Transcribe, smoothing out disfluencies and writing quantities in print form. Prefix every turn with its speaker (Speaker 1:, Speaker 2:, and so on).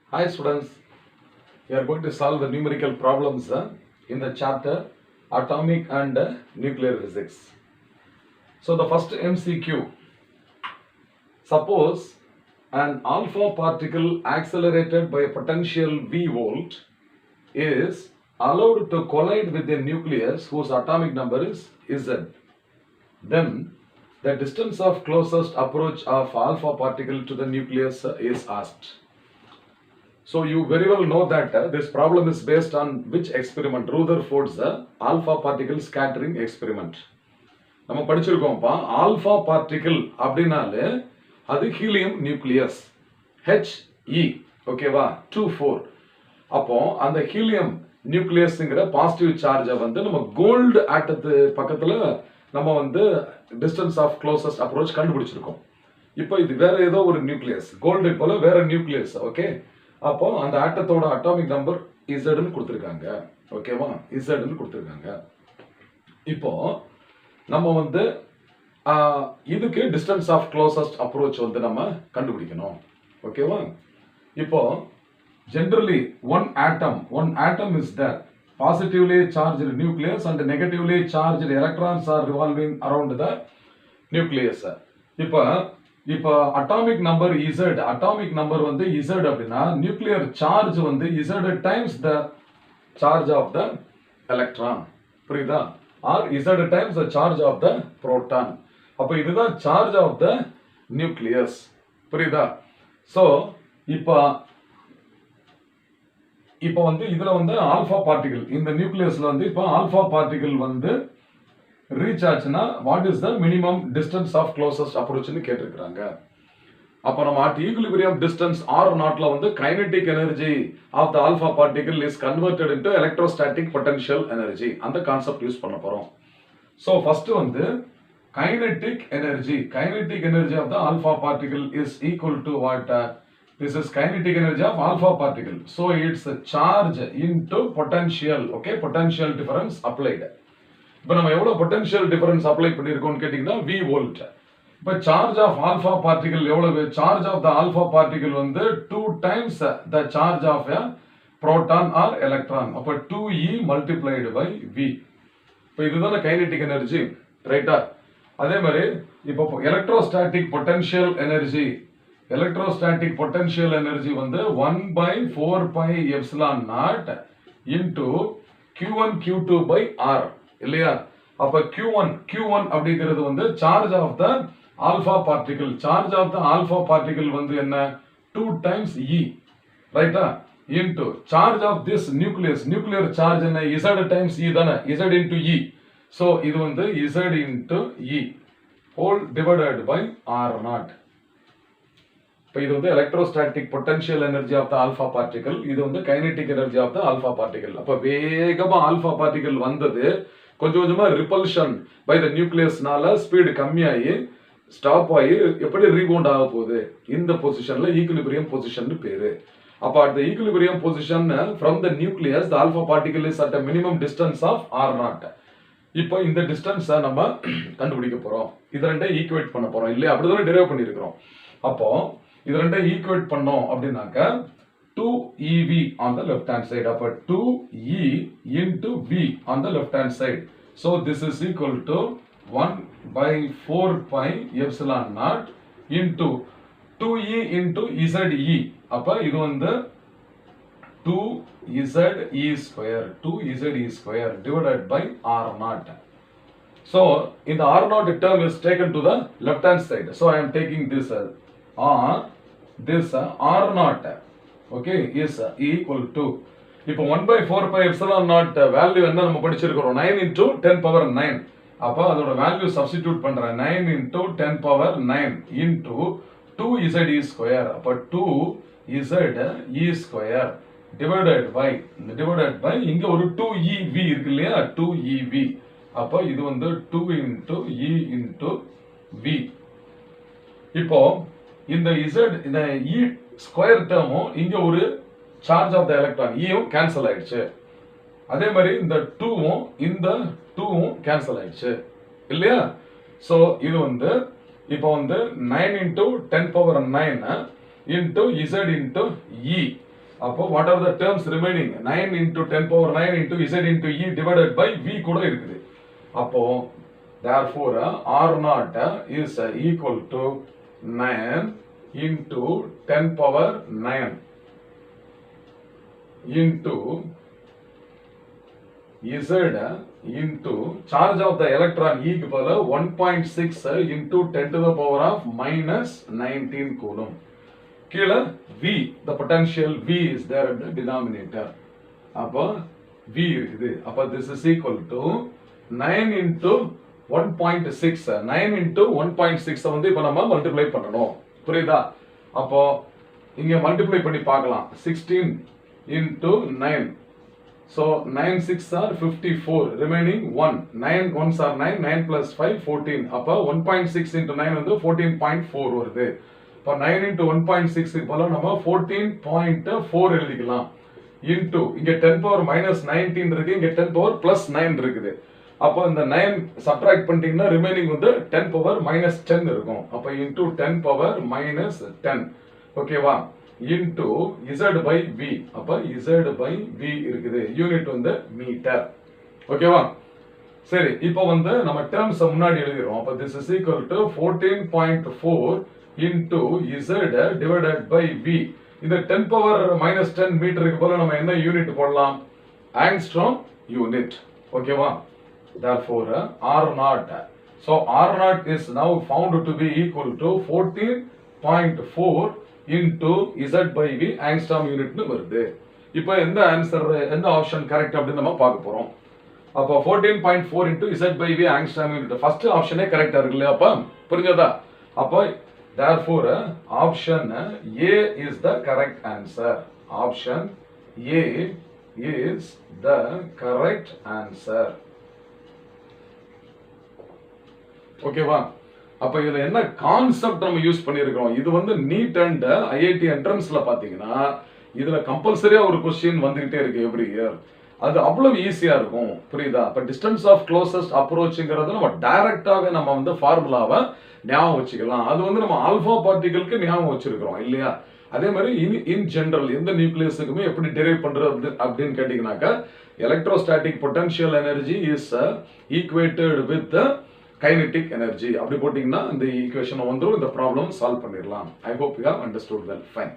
Speaker 1: Hi students, we are going to solve the numerical problems in the chapter Atomic and Nuclear Physics. So the first MCQ, suppose an alpha particle accelerated by a potential V volt is allowed to collide with a nucleus whose atomic number is Z. Then the distance of closest approach of alpha particle to the nucleus is asked. So you very well know that this problem is based on which experiment? Rutherford's alpha particle scattering experiment. நம்ம படிச்சிருக்கோம்ப்பா alpha particle அப்படின்னாலே அது helium nucleus HE ஓகேவா 24. அப்போ அந்த helium நியூக்ளியஸ்ங்கிற positive சார்ஜை வந்து நம்ம gold ஆட்டத்து பக்கத்துல நம்ம வந்து டிஸ்டன்ஸ் ஆஃப் க்ளோசஸ்ட் அப்ரோச் கண்டுபிடிச்சிருக்கோம். இப்போ இது வேற ஏதோ ஒரு நியூக்ளியஸ், கோல்டு போல வேற நியூக்ளியஸ். ஓகே, அப்போ அந்த ஆட்டத்தோட அட்டாமிக் நம்பர் இசட்னு கொடுத்துருக்காங்க. ஓகேவா, இசட்னு கொடுத்துருக்காங்க. இப்போ நம்ம வந்து இதுக்கு டிஸ்டன்ஸ் ஆஃப் க்ளோசஸ்ட் அப்ரோச் வந்து நம்ம கண்டுபிடிக்கணும். ஓகேவா, இப்போ generally one atom is there. Positively charged nucleus and negatively charged electrons are revolving around the nucleus. இப்போ atomic number Z, atomic number வந்து Z அப்படின்னா nuclear charge வந்து Z times the charge of the electron. புரியுதா? or Z times the charge of the proton. அப்போ இதுதான் charge of the nucleus. புரியுதா? So இப்போ வந்து இதுல வந்து ஆல்பா பார்ட்டிகிள் இந்த நியூக்ளியஸ்ல வந்து இப்போ ஆல்பா பார்ட்டிகிள் வந்து ரீச் ஆச்சுன்னா what is the minimum distance of closest அப்ரோச்னு கேட்டிருக்காங்க. அப்போ நம்ம அட் ஈக்குலிபிரியம் டிஸ்டன்ஸ் R0ல வந்து kinetic energy of the alpha particle is converted into electrostatic potential energy. அந்த கான்செப்ட் யூஸ் பண்ண போறோம். ஸோ ஃபர்ஸ்ட் வந்து kinetic energy of the alpha particle is equal to what? This is kinetic energy of alpha particle. So it's a charge into potential. Okay, potential difference applied. இப்போ நம்ம எவ்வளவு potential difference apply பண்ணிருக்கோம்னு கேட்டிங்கன்னா V volt. இப்போ charge of alpha particle எவ்வளவு? Charge of the alpha particle வந்து 2 times the charge of a proton or electron. அப்போ 2E multiplied by V. இப்போ இதுதான் kinetic energy, ரைட்டா? அதே மாதிரி இப்போ electrostatic potential energy வந்து 1 by 4 pi epsilon naught into Q1 Q2 by R இல்லையா? அப்ப Q1 அப்படிங்கிறது வந்து charge of the alpha particle வந்து என்ன? 2 times E, ரைட்டா? into charge of this nuclear charge என்ன? Z times E தானே? Z into E. so இது வந்து Z into E whole divided by R0. இப்போ இது வந்து electrostatic potential energy of the alpha particle, இது வந்து kinetic energy of the alpha particle. அப்போ வேகமா ஆல்பா பார்ட்டிகல் வந்தது கொஞ்சம் கொஞ்சமா ரிப்பல்ஷன் பை த நியூக்ளியஸ்னால ஸ்பீடு கம்மியாகி ஸ்டாப் ஆகி எப்படி ரீபவுண்ட் ஆக போகுது? இந்த பொசிஷன்ல ஈக்குலிபிரியம் பொசிஷன் பேரு. அப்போ at the equilibrium position from the nucleus the alpha particle is at a minimum distance of R0. இப்போ இந்த டிஸ்டன்ஸை நம்ம கண்டுபிடிக்க போறோம். இது ரெண்டே ஈக்குவேட் பண்ண போறோம் இல்லையா? அப்படிதான் டெரைவ் பண்ணியிருக்கிறோம். அப்போ இது ரெண்டே ஈக்குவேட் பண்ணோம் அப்படின்னாக்க 2EV on the left hand side. அப்ப 2E into V on the left hand side. So this is equal to 1 by 4 pi epsilon naught into 2E into ZE. அப்ப இது வந்து 2ZE square divided by R0. So in the R0 term is taken to the left hand side. So I am taking this R0 okay is equal to இப்போ 1 by 4 pi epsilon naught value என்ன நம்ம படிச்சிருக்கிறோம்? 9 into 10 power 9. அப்ப அதோட value substitute பண்றேன். 9 into 10 power 9 into 2ZE square. அப்ப 2ZE square divided by இங்க ஒரு 2EV இருக்கு இல்லையா? 2EV. அப்ப இது வந்து 2 into E into V. இப்போ இந்த இந்த E ஸ்கொயர் டேர்மும் இங்க ஒரு சார்ஜ் ஆஃப் த எலக்ட்ரான் ஈயும் கேன்சல் ஆயிடுச்சு. அதே மாதிரி இந்த 2வும் கேன்சல் ஆயிடுச்சு இல்லையா? சோ இது வந்து இப்போ வந்து 9 into 10 power 9 into Z into E அப்போ what are the terms remaining? 9 into 10 power 9 into z into e divided by v கூட இருக்குது. அப்போ therefore r naught is equal to 9 into 10 power 9 into z into charge of the electron e க்கு பதிலா 1.6 into 10 to the power of minus 19 coulomb. கீழ v, the potential v is there in the denominator. அப்போ v இருக்குது. அப்போ this is equal to 9 into 1.6. 9 into 1.6 வந்து இப்போ நம்ம multiply பண்ணணும். புரியுதா? அப்போ இங்க மல்டிப்ளை பண்ணி பார்க்கலாம். 16 into 9. So 9 6 are 54, remaining 1. 9 1s are 9, 9 plus 5 14. அப்போ 1.6 into 9 வந்து 14.4 வருது. இப்போ 9 into 1.6 போல நம்ம 14.4 எழுதிக்கலாம். into இங்க 10 power minus 19 இருக்கு, இங்க 10 power plus 9 இருக்குது. அப்போ இந்த 9 subtract பண்ணிட்டீங்கன்னா ரிமைனிங் வந்து 10 power minus 10 இருக்கும். அப்போ into 10 power minus 10. ஓகேவா? into z by v. அப்ப z by v இருக்குது. யூனிட் வந்து மீட்டர். ஓகேவா? சரி, இப்போ வந்து நம்ம டேர்ம்ஸ் முன்னாடி எழுதிரோம். அப்ப this is equal to 14.4 into z divided by v. இந்த 10 power minus 10 மீட்டருக்கு போல நம்ம என்ன யூனிட் போடலாம்? Angstrom unit. ஓகேவா? Therefore r naught. So r naught is now found to be equal to 14.4 into z by v angstrom unit னு வருது. இப்போ எந்த ஆன்சர், எந்த ஆப்ஷன் கரெக்ட் அப்படி நம்ம பார்க்க போறோம். அப்போ 14.4 into z by v angstrom unit first ஆப்ஷனே கரெக்ட்டா இருக்கு இல்லையா? அப்ப புரிஞ்சதா? அப்போ therefore option A is the correct answer. Option A is the correct answer. ஓகேவா? அப்ப இதுல என்ன கான்செப்ட் நம்ம யூஸ் பண்ணிருக்கோம்? இது வந்து நீட் அண்ட் ஐஐடி என்ட்ரன்ஸ்ல பாத்தீங்கன்னா இதுல கம்பல்சரியா ஒரு கொஸ்டின் வந்துகிட்டே இருக்கு எவ்ரி இயர். அது அவ்வளவு ஈஸியா இருக்கும். புரியுதா? இப்ப டிஸ்டன்ஸ் ஆஃப் க்ளோசஸ்ட் அப்ரோச்ங்கிறது நம்ம டைரக்டாவே நம்ம வந்து ஃபார்முலாவை ஞாபகம் வச்சுக்கலாம். அது வந்து நம்ம ஆல்பா பார்ட்டிகளுக்கு ஞாபகம் வச்சிருக்கிறோம் இல்லையா? அதே மாதிரி இன் ஜெனரல் எந்த நியூக்ளியஸுக்குமே எப்படி டெரைவ் பண்றது அப்படின்னு கேட்டீங்கன்னாக்கா electrostatic potential energy is equated with kinetic energy அப்படி போட்டீங்கன்னா இந்த ஈக்குவேஷன் வந்துரும். இந்த ப்ராப்ளம் சால்வ் பண்ணிடலாம். I hope you have understood well. Fine.